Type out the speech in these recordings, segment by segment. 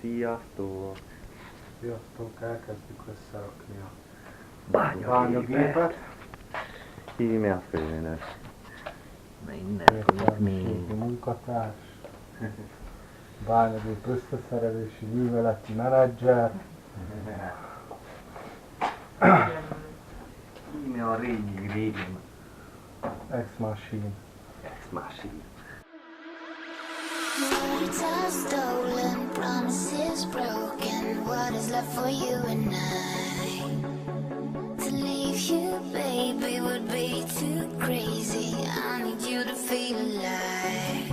Sziasztok! Sziasztok, elkezdjük összerakni a Bányagépet. Hívni a főnök. Na innen fogjuk még. Munkatárs, bányagép összeszerelési műveleti menedzser. Hívni a régi Ex-machine. Ex-machine. Words are stolen, promises broken. What is left for you and I? To leave you, baby, would be too crazy. I need you to feel alive.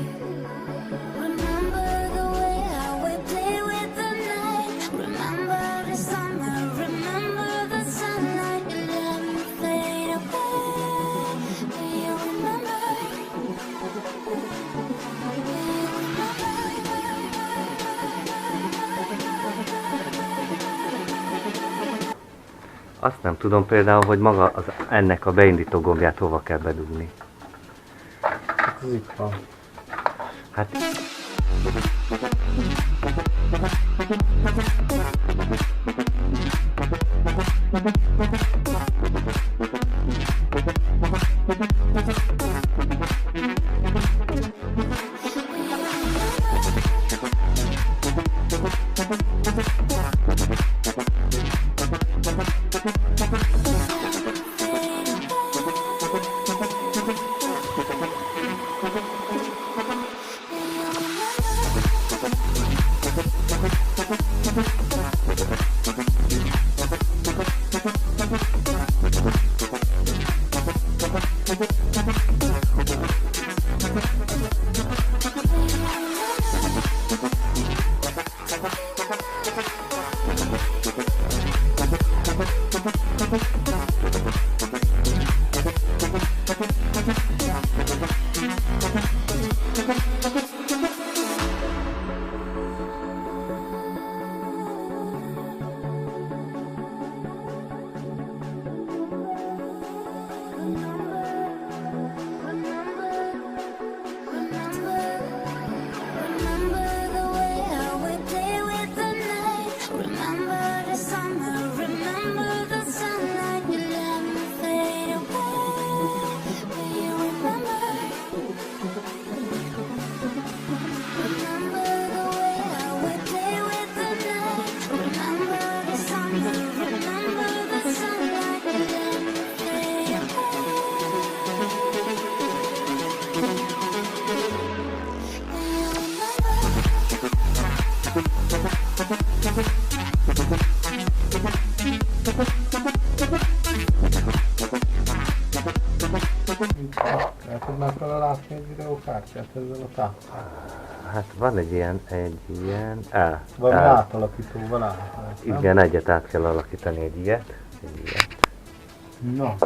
Remember the way how we play with the night. Remember the summer, remember the sunlight. You let me fade away. Do you remember? Azt nem tudom például, hogy maga ennek a beindító gombját hova kell bedugni. Hát ez itt van. Hát... El tudnák vele látni egy videókártyát ezzel a táppal? Hát van egy ilyen... Valami átalakítóval állhat, nem? Igen, egyet át kell alakítani egy ilyet. Na.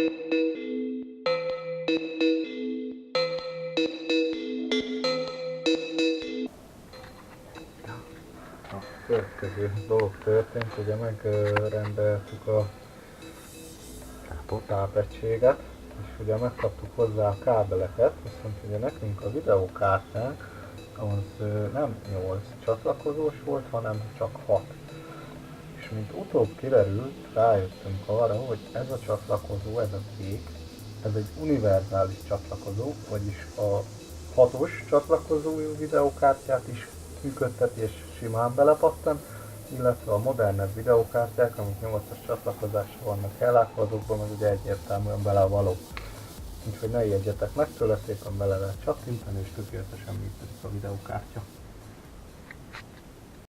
A következő dolog történt, ugye megrendeltük a tápegységet, és ugye megkaptuk hozzá a kábeleket, viszont ugye nekünk a videókártyánk az nem 8 csatlakozós volt, hanem csak 6. És mint utóbb kiderült, rájöttünk arra, hogy ez a csatlakozó, ez a kék, ez egy univerzális csatlakozó, vagyis a 6-os csatlakozójú videókártyát is működteti és simán belepattan, illetve a modernebb videókártyák, amik 8-as csatlakozással vannak ellátva, azokban meg ugye egyértelműen belevaló. Úgyhogy ne ijedjetek meg tőle, szépen bele lehet csattintani és tökéletesen működik a videókártya.